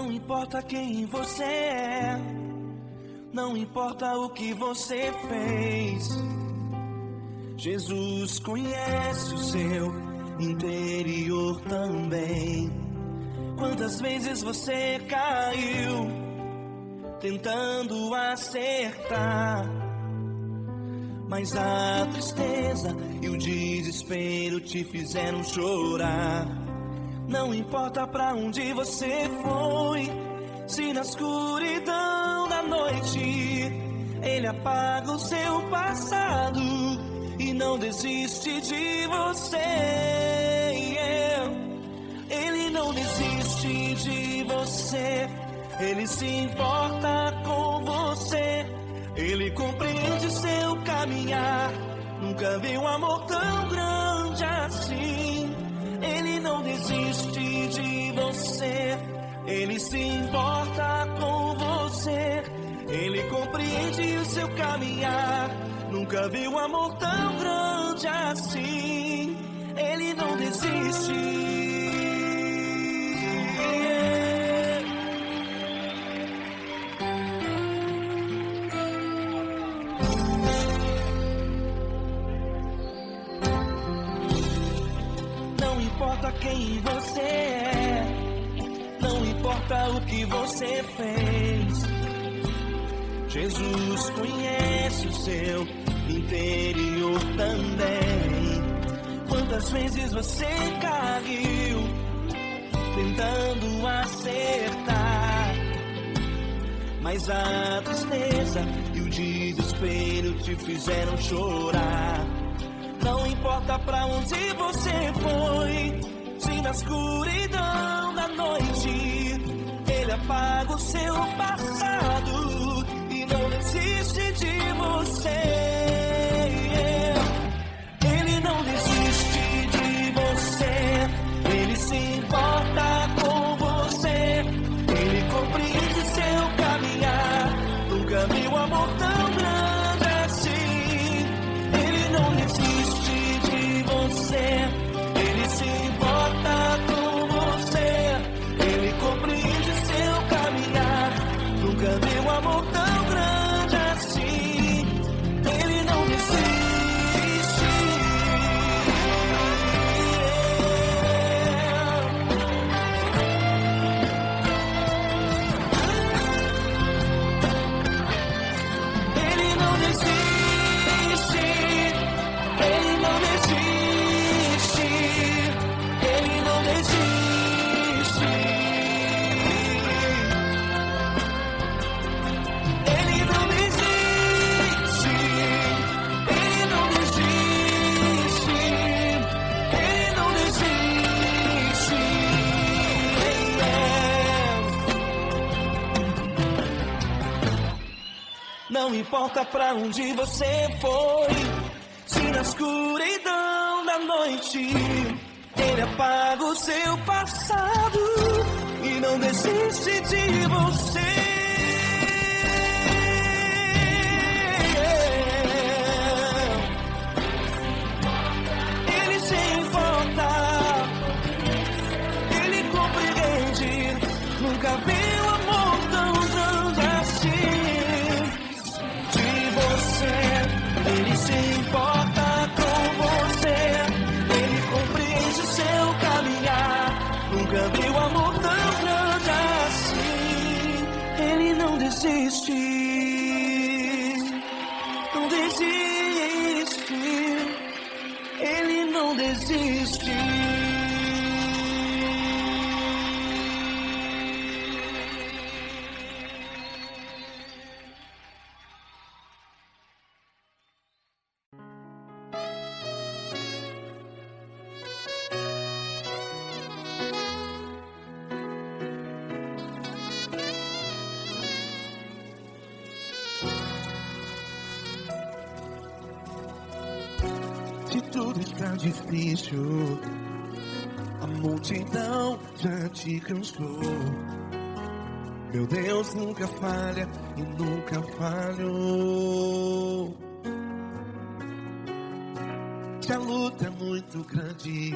Não importa quem você é, não importa o que você fez, Jesus conhece o seu interior também. Quantas vezes você caiu tentando acertar, mas a tristeza e o desespero te fizeram chorar. Não importa pra onde você foi, se na escuridão da noite Ele apaga o seu passado e não desiste de você. Ele não desiste de você, Ele se importa com você, Ele compreende seu caminhar. Nunca vi um amor tão grande assim. Ele não desiste de você, Ele se importa com você, Ele compreende o seu caminhar. Nunca vi um amor tão grande assim. Ele não desiste. Não importa quem você é, não importa o que você fez, Jesus conhece o seu interior também. Quantas vezes você caiu tentando acertar, mas a tristeza e o desespero te fizeram chorar. Não importa pra onde você foi, se na escuridão da noite Ele apaga o seu passado e não desiste de você. Ele não desiste de você, Ele se importa com você, Ele compreende seu caminhar. Nunca vi um amor tão grande assim. Ele não desiste de você, Ele se importa com você, Ele compreende seu caminhar. Nunca vi um amor tão grande assim. Ele não desiste. Ele não desiste. Ele não desiste. Ele não desiste. Ele não desiste. Ele não desiste. Ele não desiste. Não importa pra onde você foi, se na escuridão da noite Ele apaga o seu passado e não desiste de você. Ele se importa, Ele compreende. Nunca vi um amor tão grande assim. De você, Ele se importa com você, Ele compreende seu caminhar. Nunca vi um amor tão grande assim. Ele não desiste, não desiste. Ele não desiste. Se tudo está difícil, a multidão já te cansou. Meu Deus nunca falha e nunca falhou. Se a luta é muito grande,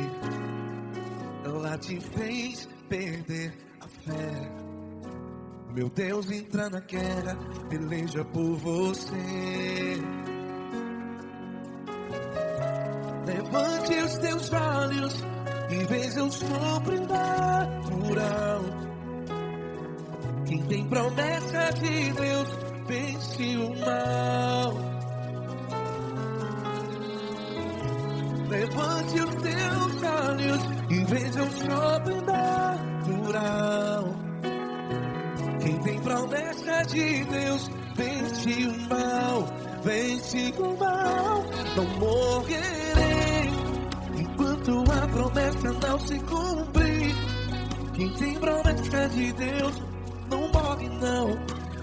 ela te fez perder a fé. Meu Deus entra na guerra, peleja por você. Levante os teus olhos e veja o sobrenatural. Quem tem promessa de Deus vence o mal. Levante os teus olhos e veja o sobrenatural. Quem tem promessa de Deus vence o mal, vence o mal. Não morrerei enquanto a promessa não se cumprir. Quem tem promessa de Deus não morre não,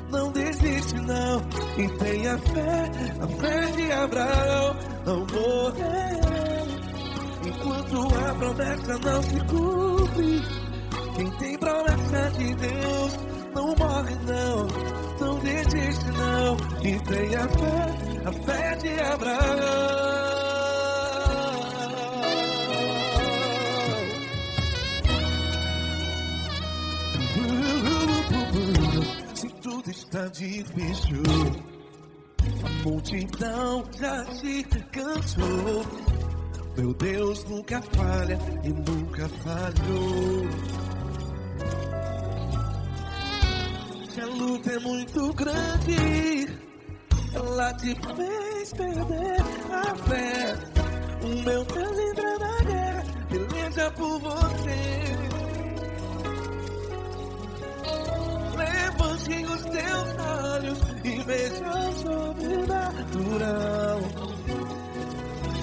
não desiste não. E tenha fé, a fé de Abraão. Não morrerei enquanto a promessa não se cumpre. Quem tem promessa de Deus não morre não, não desiste não. E tenha fé, a fé de Abraão. Se tudo está difícil, a multidão já se cansou. Meu Deus nunca falha e nunca falhou. Se a luta é muito grande, ela te fez perder a fé. O meu Deus entra na guerra, peleja por você. Levante os teus olhos e veja o sobrenatural.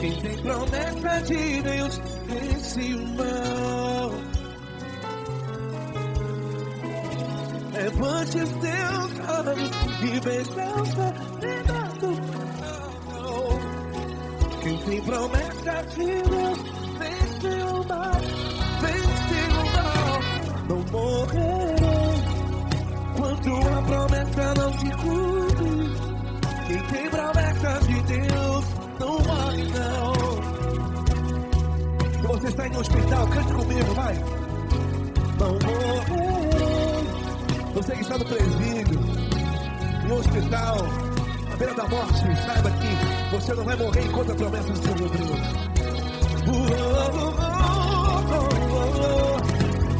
Quem tem promessa de Deus vence o mal. Levante os teus olhos e veja o sobrenatural. Quem tem promessa de Deus vence o mal, vence o mal. Não morrerei enquanto a promessa não se cumpre. Quem tem promessa de Deus não morre não. Se você está em um hospital, cante comigo, vai. Não morrerei. Você que está no presídio, no hospital, à beira da morte, saiba que você não vai morrer enquanto a promessa não se cumprir.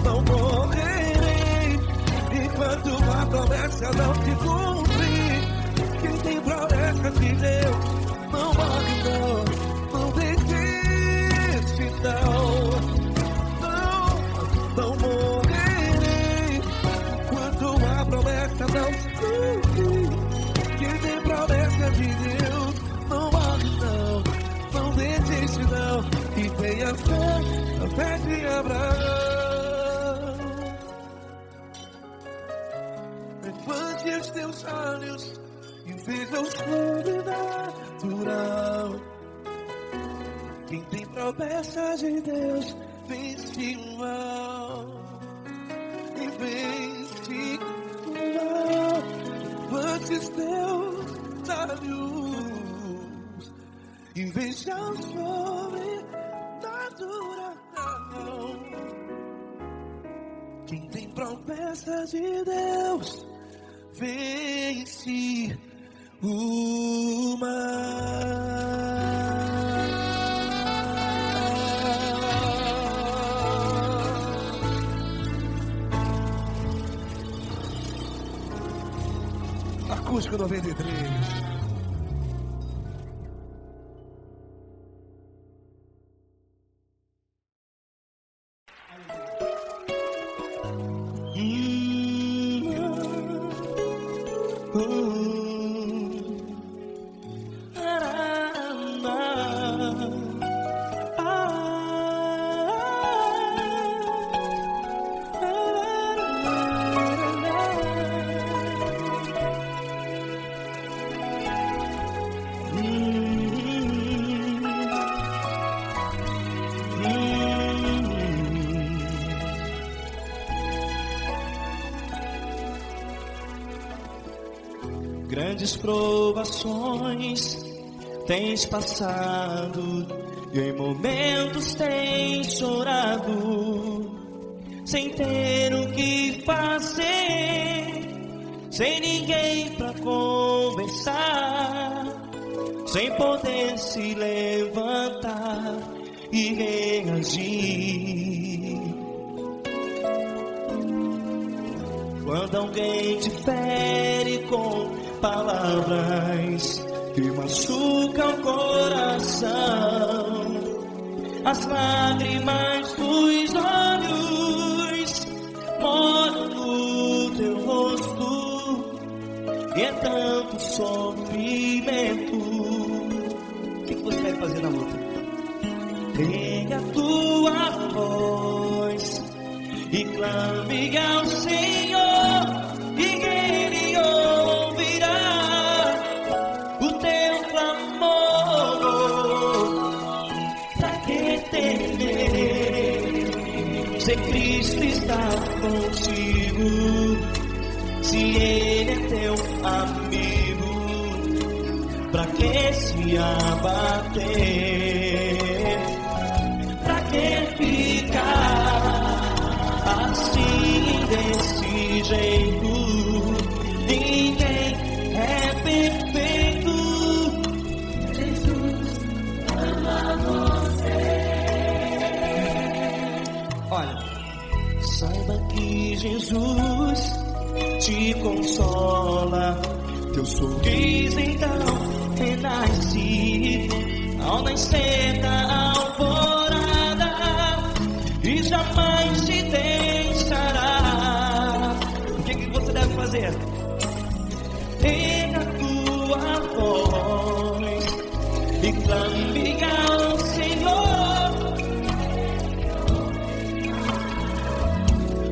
Não morrerei enquanto a promessa não se cumprir. Quem tem promessa de Deus não morre não, não desiste não. Não morrerei enquanto a promessa não se cumprir. Quem tem promessa de Deus não morre não, não desiste não. E tenha fé, a fé de Abraão. Levante os teus olhos e veja o sobrenatural. Quem tem promessa de Deus vence o mal, e vence o mal. Levante os teus olhos e veja o sobrenatural. Quem tem promessa de Deus vence o mal. Acústico 93. Grandes provações tens passado e em momentos tens chorado, sem ter o que fazer, sem ninguém pra conversar, sem poder se levantar e reagir. Quando alguém te fere com palavras que machucam o coração, as lágrimas dos olhos moram no teu rosto, e é tanto sofrimento. O que você vai fazer na luta? Pega a tua voz e clame ao Senhor, e Ele ouvirá o teu clamor. Pra que temer, se Cristo está contigo, se Ele é teu amigo? Pra que se abater? Pra que ficar assim, desse jeito? Ninguém é perfeito. Jesus ama você. Olha, saiba que Jesus te consola. Teu sorriso então renasce ao nascer da alvorada, e jamais te deixará. O que você deve fazer? Pega a tua voz e clame ao Senhor,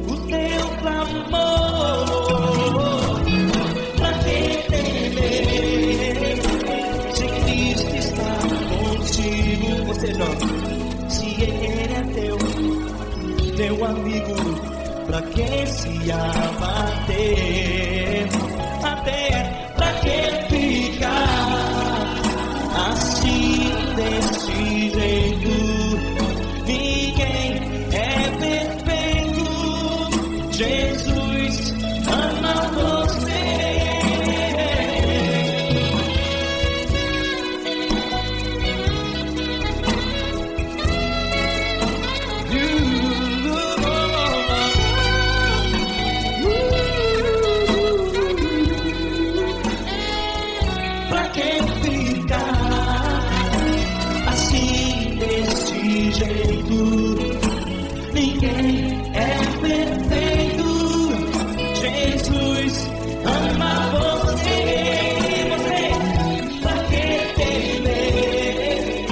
o teu clamor. Pra que temer, se Cristo está contigo? Você joga. Se Ele é teu amigo, pra que se abater? Até pra que ficar assim, desse jeito? Ninguém é perfeito. Jesus ama você. Ninguém é perfeito. Jesus ama você. Você, pra que temer?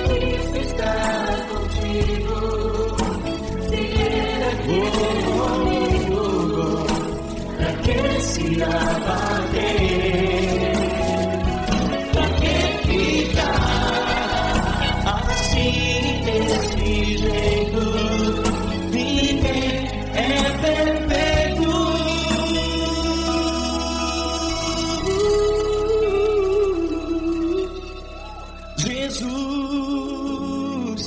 Cristo está contigo. Se Ele é comigo, pra que se abater? Pra que ficar assim, desse jeito? Ninguém é perfeito. Jesus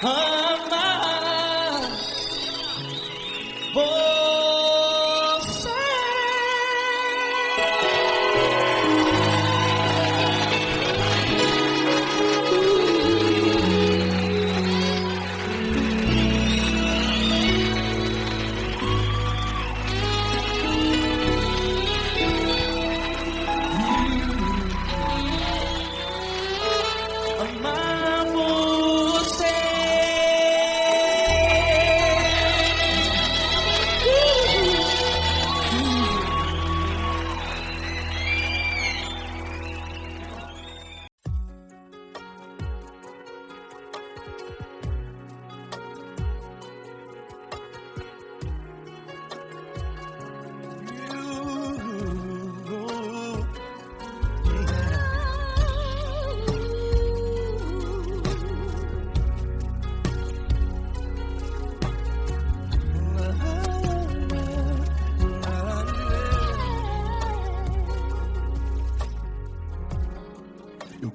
ama você.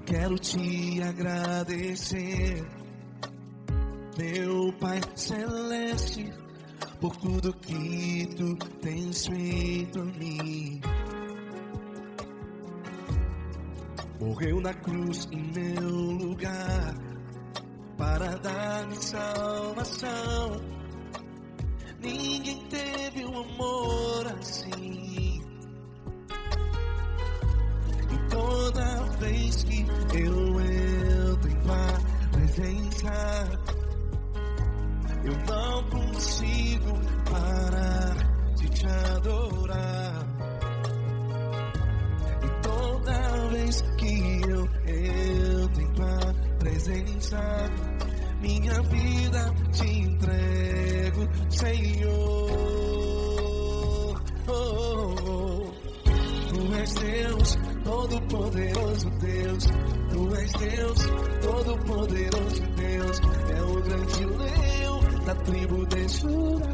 Quero te agradecer, meu Pai Celeste, por tudo que tu tens feito a mim. Morreu na cruz em meu lugar para dar-me salvação. Ninguém teve um amor assim. E toda vez que eu entro em tua presença, eu não consigo parar de te adorar. E toda vez que eu entro em tua presença, minha vida te entrego, Senhor. Tu és Deus, todo-poderoso Deus. Tu és Deus, todo-poderoso Deus. É o grande leão da tribo de Judá.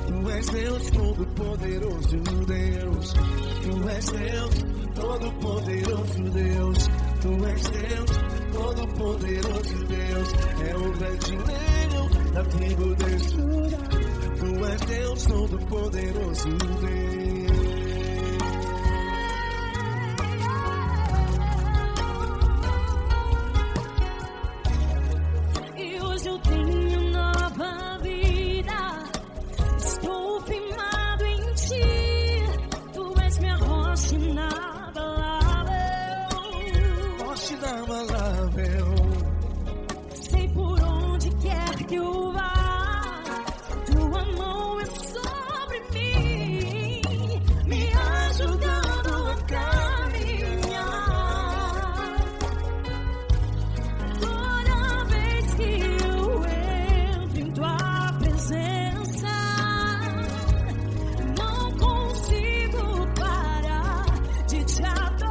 Tu és Deus, todo-poderoso Deus. Tu és Deus, todo-poderoso Deus. Tu és Deus, todo-poderoso Deus. É o grande leão da tribo de Judá. Tu és Deus, todo-poderoso Deus. Sei por onde quer que eu vá, tua mão é sobre mim, me ajudando a caminhar. Toda vez que eu entro em tua presença, não consigo parar de te adorar.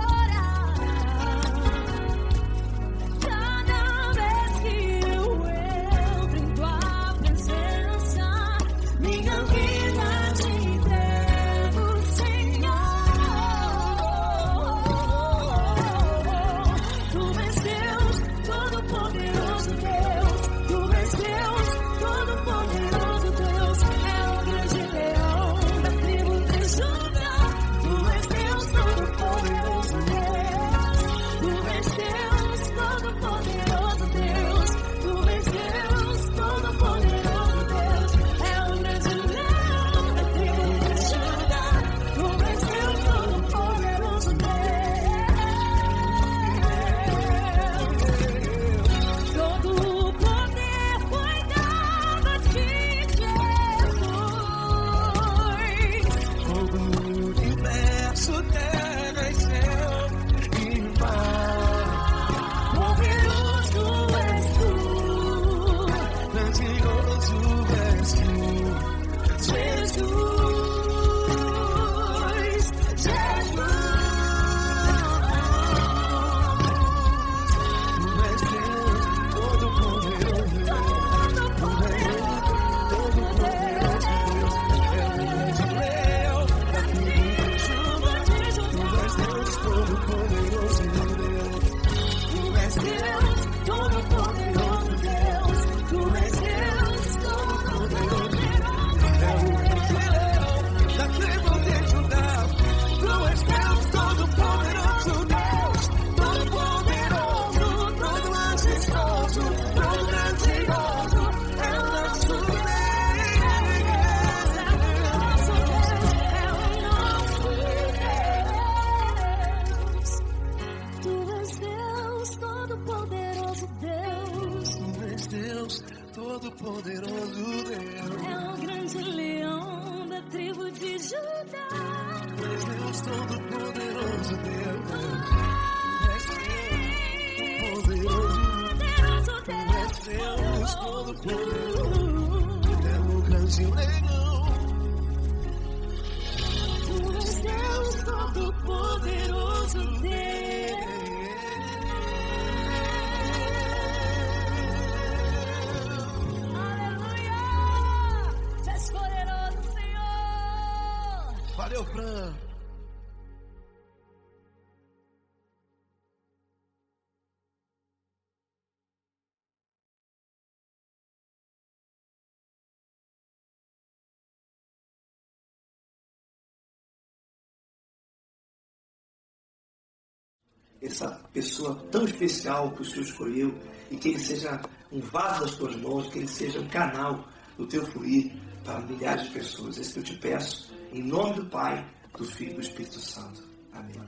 Todo-poderoso Deus. É o grande leão da tribo de Judá. Tu és Deus, todo-poderoso Deus. Tu és Deus, todo-poderoso. É o grande leão. Tu és Deus, todo-poderoso Deus. Valeu, Fran. essa pessoa tão especial que o Senhor escolheu, e que ele seja um vaso das tuas mãos, que ele seja um canal do teu fluir para milhares de pessoas. É isso que eu te peço, em nome do Pai, do Filho e do Espírito Santo. Amém.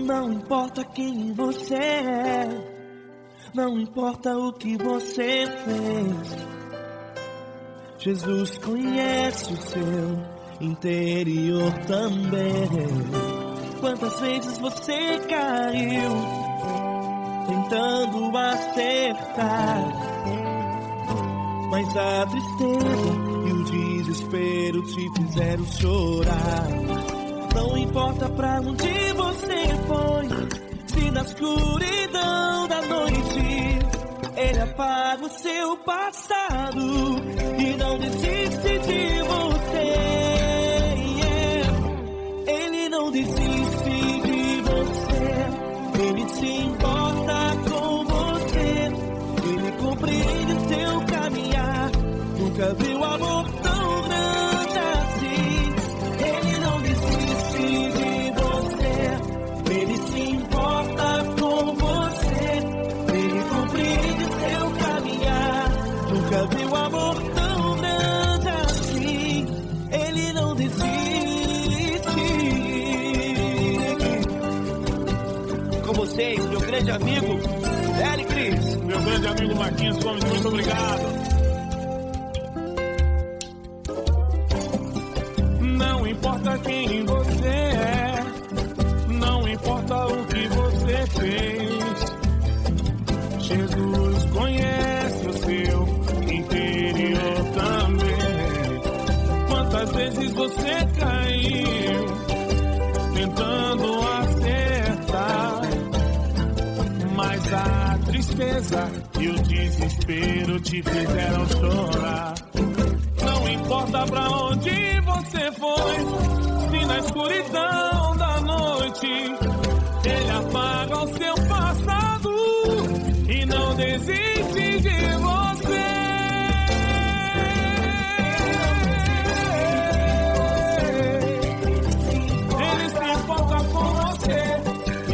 Não importa quem você é, não importa o que você fez, Jesus conhece o seu interior também. Quantas vezes você caiu tentando acertar, mas a tristeza e o desespero te fizeram chorar. Não importa pra onde você foi, se na escuridão da noite Ele apaga o seu passado e não desiste de você. Ele não desiste de você, Ele se importa com você, Ele compreende o seu caminhar. Nunca viu amor tão grande assim. Ele não desiste de você, Ele se importa com você, Ele compreende o seu caminhar. Nunca viu amor tão grande assim. Ele não desiste. Com vocês, meu grande amigo Eli Cris. Meu grande amigo Marquinhos Gomes, muito obrigado. Não importa quem você é, não importa o que você fez, Jesus conhece o seu interior também. Quantas vezes você caiu tentando acertar, mas a tristeza e o desespero te fizeram chorar. Não importa pra onde você foi, se na escuridão da noite Ele apaga o seu passado e não desiste de você. Ele se importa com você,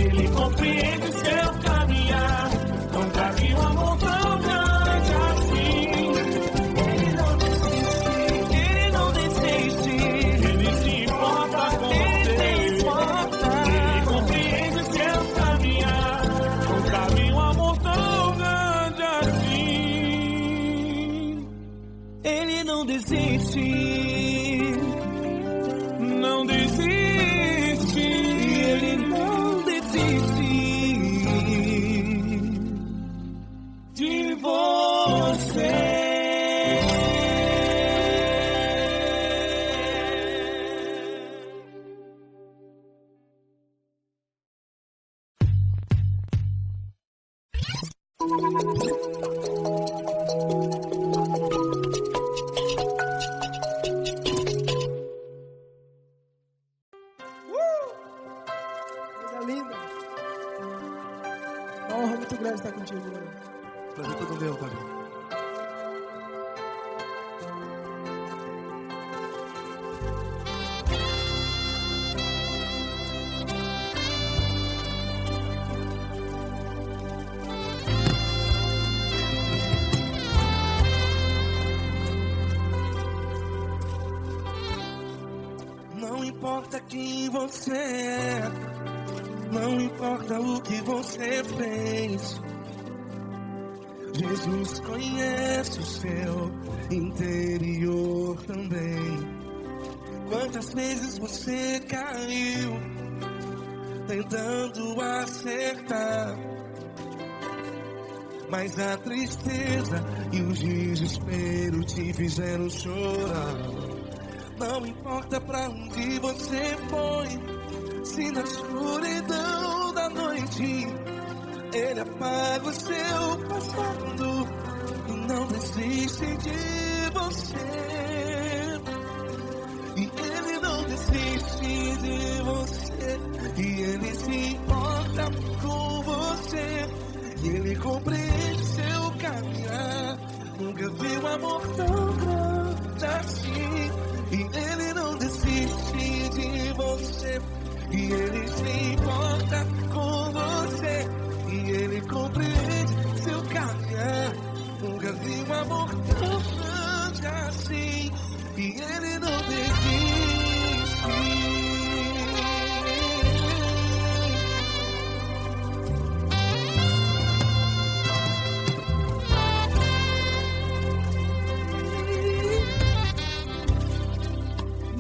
Ele compreende seu caminhar. Nunca vi um amor tão grande assim. Ele não desiste, Ele se importa com você, Ele compreende seu caminhar. Nunca vi um amor tão grande assim. Ele não desiste, Não desiste, Ele não desiste de você. Coisa linda. Uma honra muito grande estar contigo, mano. Prazer todo meu, Pai. Não importa quem você é, não importa o que você fez, Jesus conhece o seu interior também. Quantas vezes você caiu tentando acertar, mas a tristeza e o desespero te fizeram chorar. Não importa pra onde você foi, se na escuridão da noite noite. Ele apaga o seu passado e não desiste de você. E ele não desiste de você. E ele se importa com você. E ele compreende seu caminhar. Nunca vi um amor tão grande assim. E ele não desiste de você. E ele se importa com você. E ele compreende seu caminhar. Nunca vi um amor tão grande assim. E ele não desiste.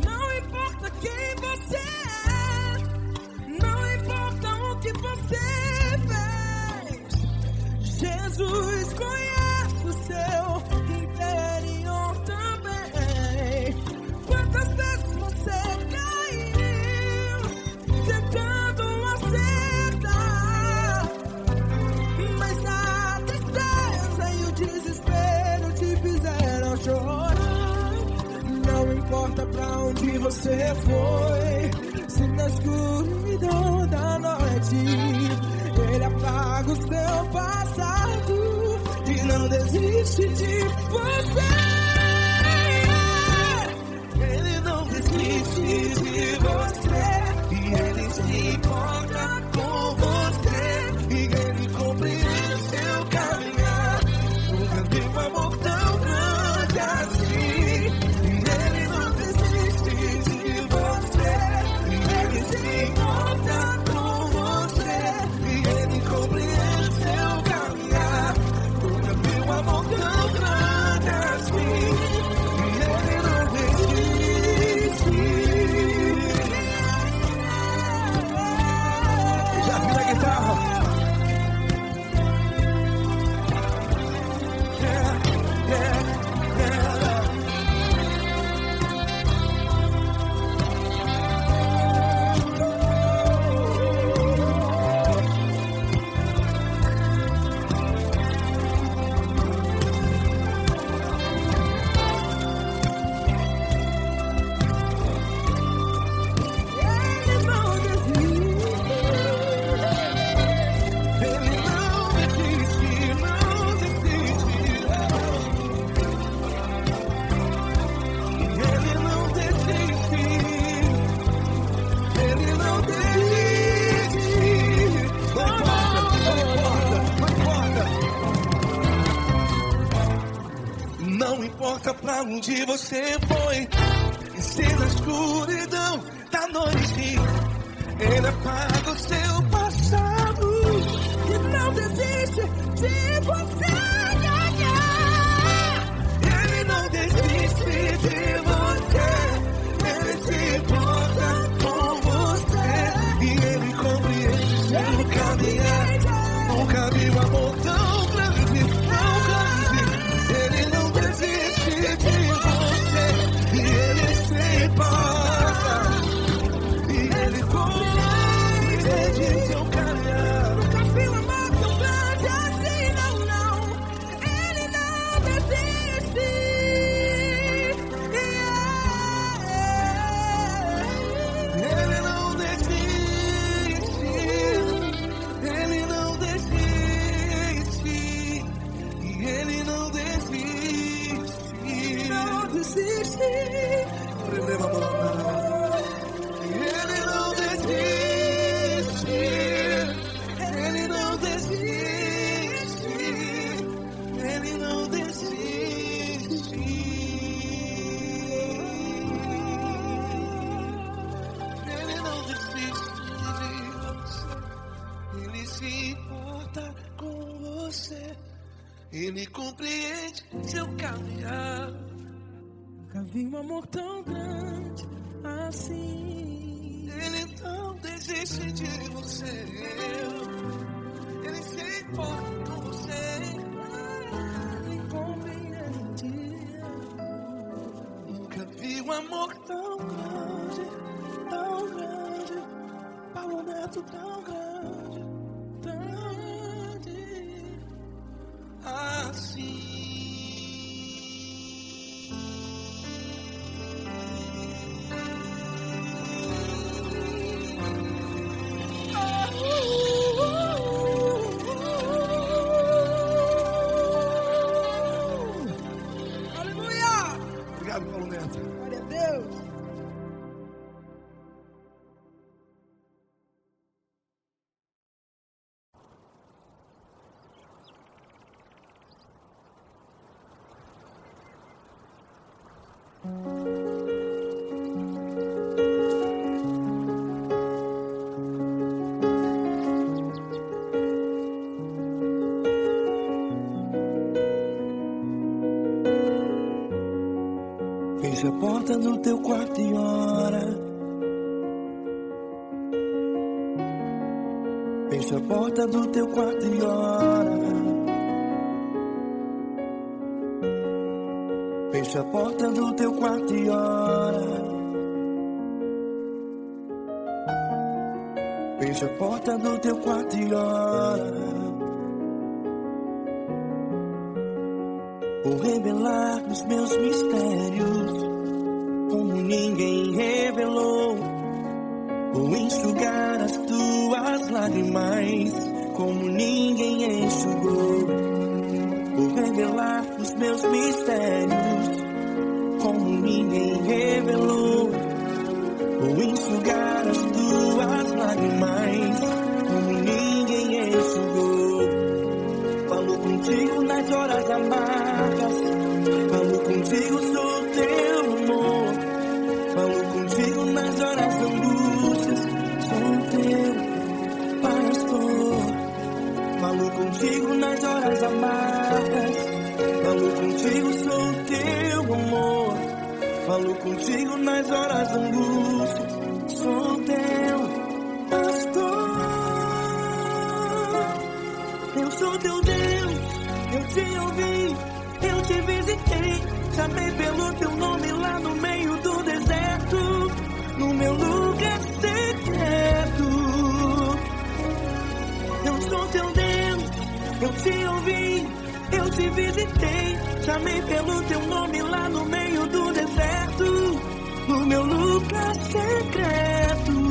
Não importa quem você é, não importa o que você fez, Jesus conhece o seu interior também. Quantas vezes você caiu tentando acertar, mas a tristeza e o desespero te fizeram chorar. Não importa pra onde você foi, se na escuridão da noite ele apaga o seu passado e não desiste de você. Ele não desiste de você. E ele se importa com você. E ele compreende seu caminhar. Nunca vi um amor tão grande assim. E ele não desiste de você. E ele se importa com você. E ele compreende seu caminhar. Nunca vi um amor tão grande assim. E ele não desiste. Já vi a guitarra. Ele não desiste. Ele não desiste, não desiste. Ele não desiste. Ele não desiste. Não importa pra onde você foi, e se na escuridão da noite ele apaga o seu passado. E não desiste de você. Ele não desiste de você. Ele se importa com você. E ele compreende seu caminhar. Nunca vi um amor tão grande, tão grande. Ele não desiste de você. E ele se importa. E ele compreende seu caminhar. Nunca vi um amor tão grande assim, não, não. Ele não desiste. Ele não desiste. Ele não desiste. E ele não desiste. Não desiste. Ele não desiste. Ele não desiste. Ele não desiste. Ele não desiste de você. Ele se importa com você. Ele compreende seu caminhar. Nunca vi um amor tão grande assim. Ele não desiste de você. Ele se importa com você. Ele compreende. Nunca vi um amor tão grande, tão grande. Paulo Neto tão grande. vontade assim. Aleluia! Obrigado, Paulo Neto. Glória a Deus! Feche a porta do teu quarto e ora. Feche a porta do teu quarto e ora. Feche a porta do teu quarto e ora. Feche a porta do teu quarto e ora. Vou revelar os meus mistérios, como ninguém revelou. Vou enxugar as tuas lágrimas, como ninguém enxugou. Vou revelar os meus mistérios, como ninguém revelou. Vou enxugar as tuas lágrimas, como ninguém enxugou. Falo contigo nas horas amargas, falo contigo, sou teu amor. Falo contigo nas horas de angústias, sou teu pastor. Falo contigo nas horas amargas, falo contigo, sou teu amor. Falo contigo nas horas de angústias, sou teu pastor. Eu sou teu Deus, eu te ouvi, eu te visitei. Chamei pelo teu nome lá no meio do deserto, no meu lugar secreto. Eu sou teu Deus, eu te ouvi, eu te visitei. Chamei pelo teu nome lá no meio do deserto, no meu lugar secreto.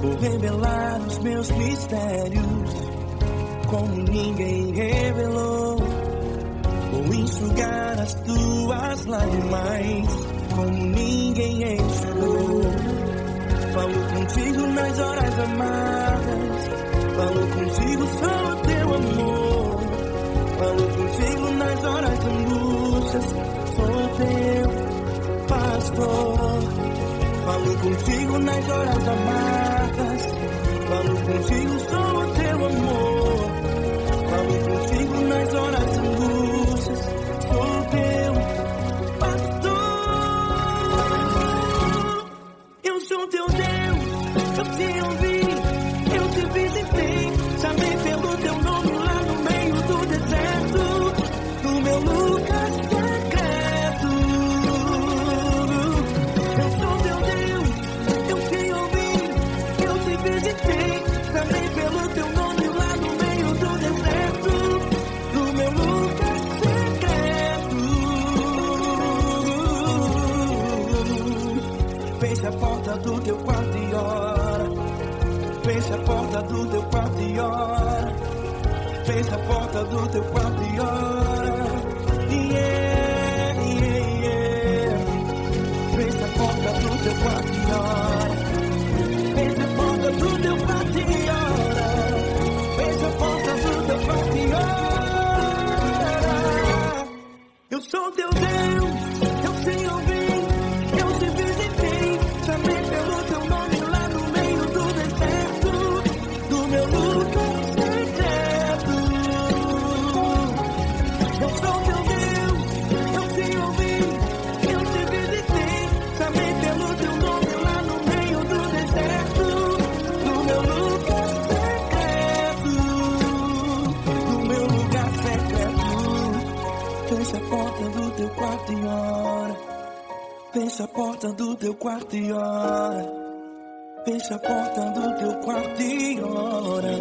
Vou revelar os meus mistérios, como ninguém revelou. Vou enxugar as tuas lágrimas, como ninguém enxugou. Falo contigo nas horas amargas, falo contigo, sou teu amor. Falo contigo nas horas de angústias, sou teu pastor. Falo contigo nas horas amargas, falo contigo, sou teu amor. Falo contigo nas horas de angústias, sou teu pastor. Eu sou teu Deus, eu te ouvi, eu te visitei. Chamei pelo teu nome lá no meio do deserto, no meu lugar secreto. Eu sou teu Deus, eu te ouvi, eu te visitei. Chamei pelo teu nome lá no meio do deserto, no meu lugar secreto. Feche a porta do teu quarto e ora. Feche a porta do teu quarto e ora. Feche a porta do teu quarto e ora. Yeah, yeah, yeah. Feche a porta do teu quarto e ora. Feche a porta do teu quarto e ora. Feche a porta do teu quarto e ora. Eu sou teu Deus, eu te ouvi, eu te visitei. Chamei pelo teu nome lá no meio do deserto, do meu lugar secreto. Eu sou teu Deus, eu te ouvi, eu te visitei. Chamei pelo teu nome lá no meio do deserto, do meu lugar ora. Fecha a porta do teu quarto e ora. Fecha a porta do teu quarto e ora.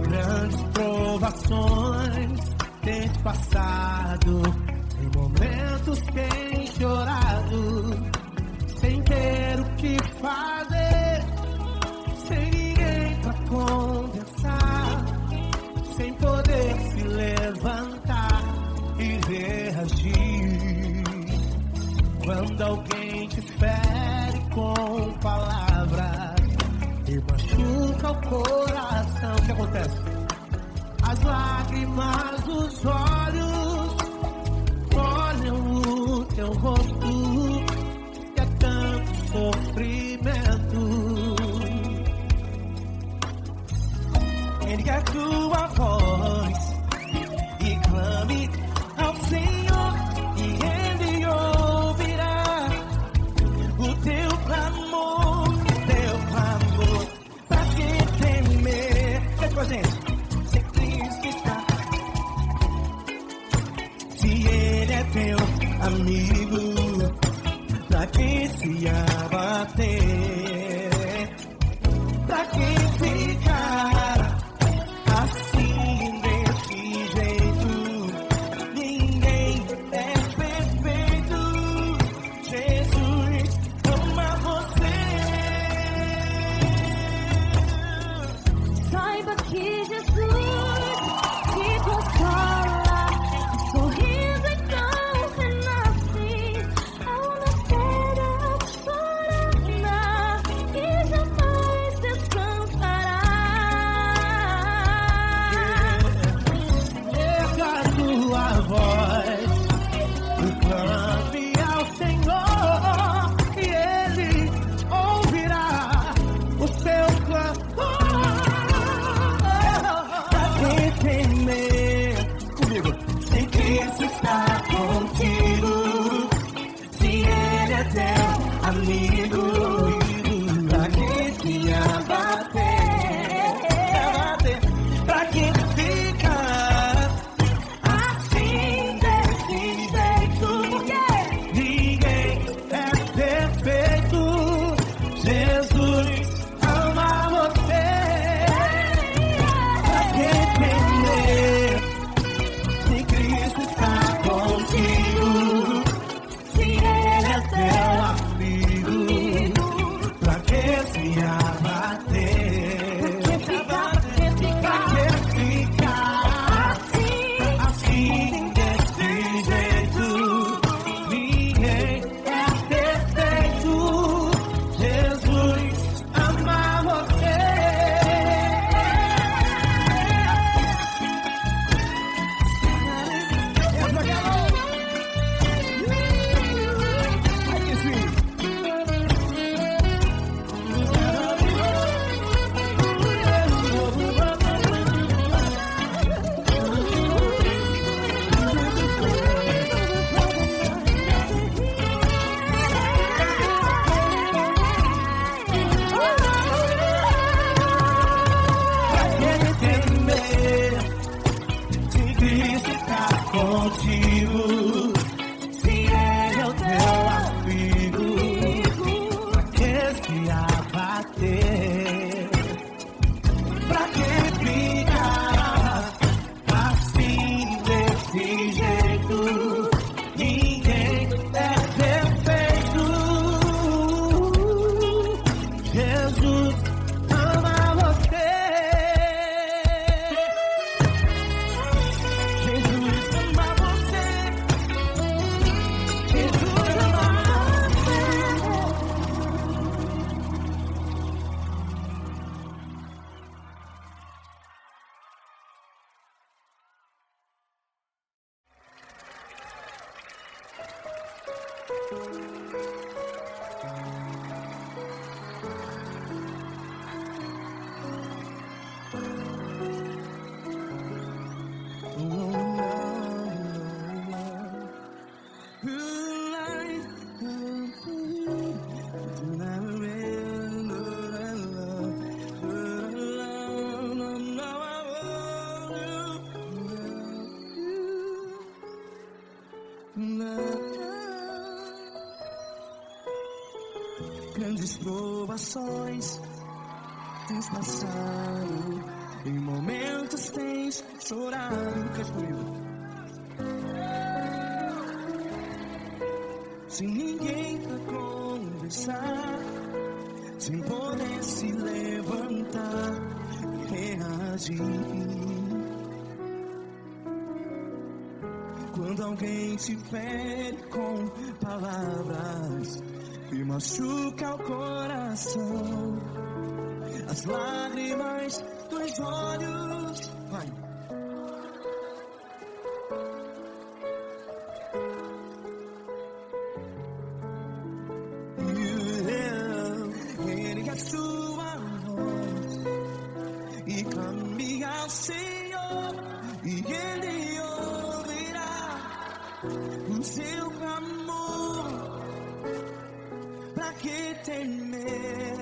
Grandes provações tens passado, em momentos tens chorado, sem ter o que fazer, sem ninguém pra conversar, sem poder se levantar e reagir. Quando alguém te fere com palavras e machuca o coração, o que acontece? As lágrimas dos olhos molham o teu rosto, e é tanto sofrimento. Ergue a tua voz e clame ao Senhor, e Ele ouvirá o teu clamor, pra que temer? Vem com a gente. Se Cristo está, se Ele é teu amigo, pra que se abater? Pra que ficar assim desse jeito? Ninguém é perfeito. Jesus ama você. Saiba que Jesus te consola, o sorriso então renasce ao nascer a chorará e jamais descansará. Erga a tua voz e clame ao Senhor, e Ele ouvirá o seu clamor. Pra que temer? Comigo. Se Cristo está contigo, se Ele é teu amigo, pra que se abater? Pra que ficar assim desse jeito? Ninguém é perfeito. Jesus ama você. Pra que temer? Se Cristo está contigo, se Ele é teu amigo, pra que se abater? Pra que ficar assim desse jeito? Ninguém é perfeito. Jesus ama você. Se Cristo está contigo, se Ele é o teu amigo, pra que se abater? Pra que ficar assim desse jeito? Ninguém é perfeito. Jesus ama você. Jesus ama você. Jesus ama você. grandes provações tens passado, em momentos tens chorado. Cante comigo. Sem ninguém pra conversar, sem poder se levantar e reagir. Quando alguém te fere com palavras que machuca o coração, as lágrimas dos olhos, vai. Ergue a sua voz e clame ao Senhor, e Ele ouvirá o seu clamor. Pra que temer,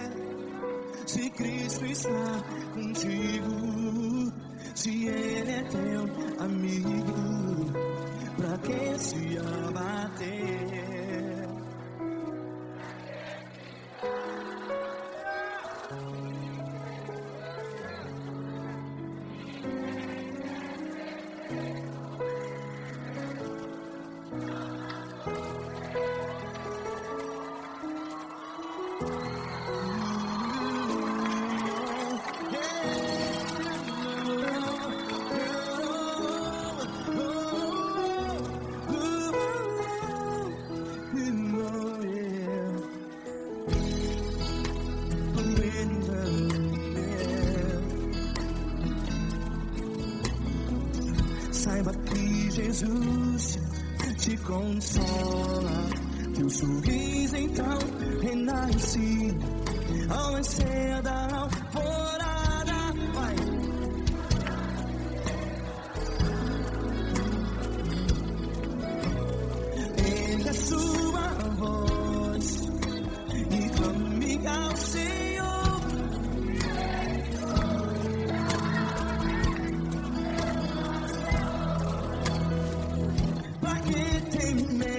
se Cristo está contigo? Se Ele é teu amigo, pra que se abater? Saiba que Jesus te consola, teu sorriso então renasce ao nascer da alvorada. Vai. Ergue a sua voz e clame ao Senhor. Pra que temer?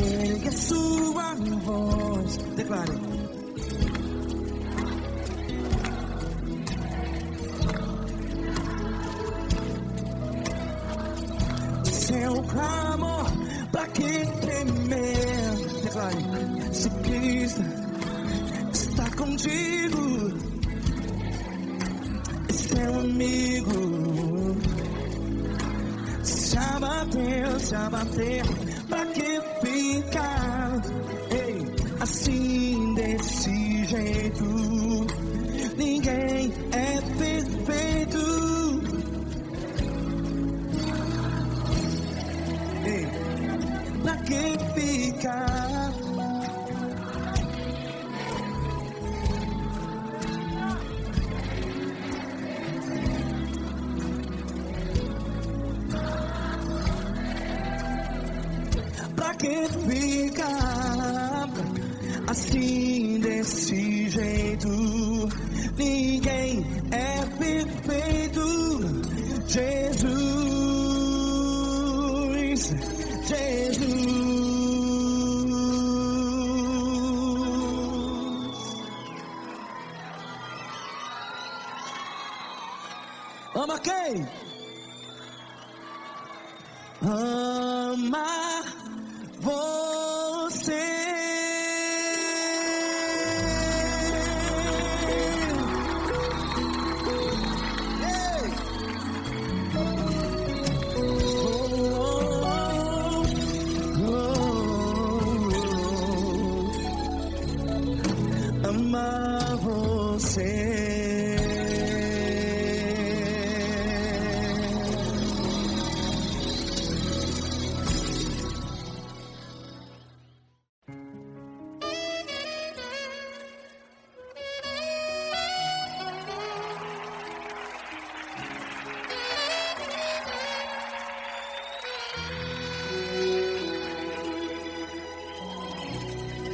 Ergue a sua voz, declare. Seu clamor, pra que temer? Declare. Se Cristo está contigo, é seu amigo. Se abater, pra que ficar? Ei, assim desse jeito, ninguém é perfeito. Ei, pra que ficar? Pra que ficar assim desse jeito? Ama quem? Ama você. Amar você.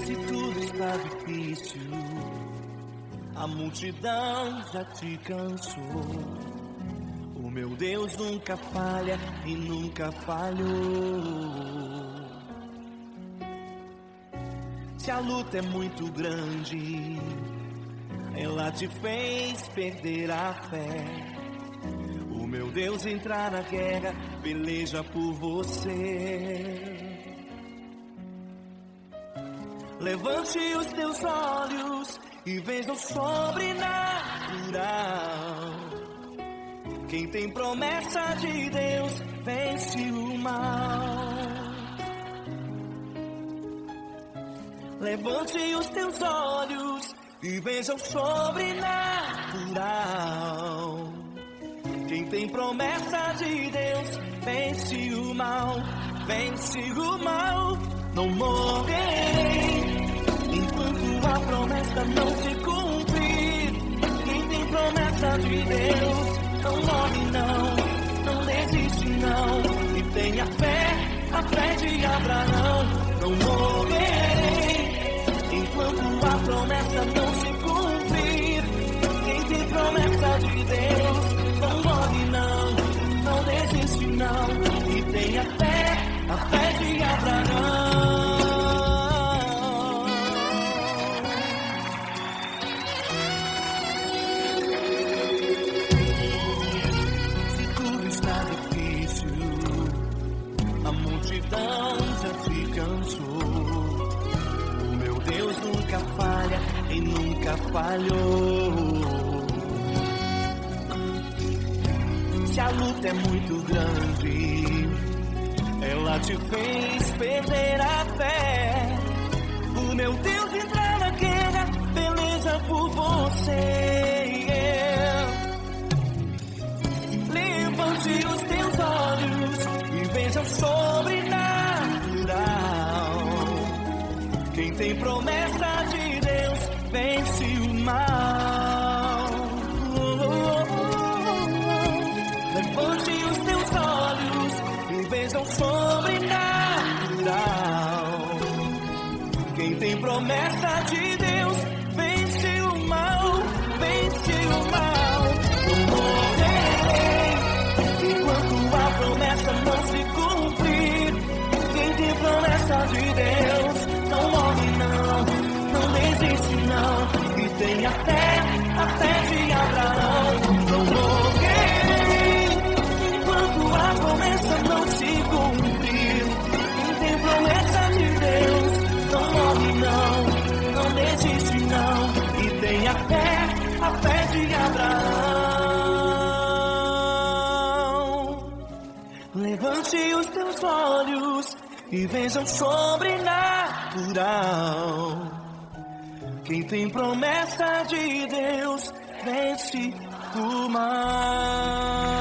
Se tudo está difícil, a multidão já te cansou. O meu Deus nunca falha e nunca falhou. Se a luta é muito grande, ela te fez perder a fé. O meu Deus entrar na guerra, peleja por você. Levante os teus olhos e veja o sobrenatural. Quem tem promessa de Deus vence o mal. Levante os teus olhos e veja o sobrenatural. Quem tem promessa de Deus vence o mal. Vence o mal. Não morrerei enquanto a promessa não se cumprir. Quem tem promessa de Deus não morre não, não desiste não. E tenha fé, a fé de Abraão. Não morrerei enquanto a promessa não se cumprir. Quem tem promessa de Deus não morre não, não desiste não. E tenha fé, a fé de Abraão. A multidão já te cansou. O meu Deus nunca falha e nunca falhou. Se a luta é muito grande, ela te fez perder a fé. O meu Deus entrar na guerra, peleja por você. Levante os teus olhos e veja o sobrenatural. Quem tem promessa de Deus vence o mal. Levante os teus olhos e veja o sobrenatural. Quem tem promessa de Deus vence o mal. Vence o mal. Não morrerei enquanto a promessa não se cumprir. Quem tem promessa de Deus não morre não, não desiste não. E tenha fé, a fé de Abraão. Não morrerei enquanto a promessa não se cumprir. Quem tem promessa de Deus não morre não, não desiste não. E tenha fé, a fé de Abraão. Levante os teus olhos e veja o sobrenatural. Quem tem promessa de Deus vence o mal.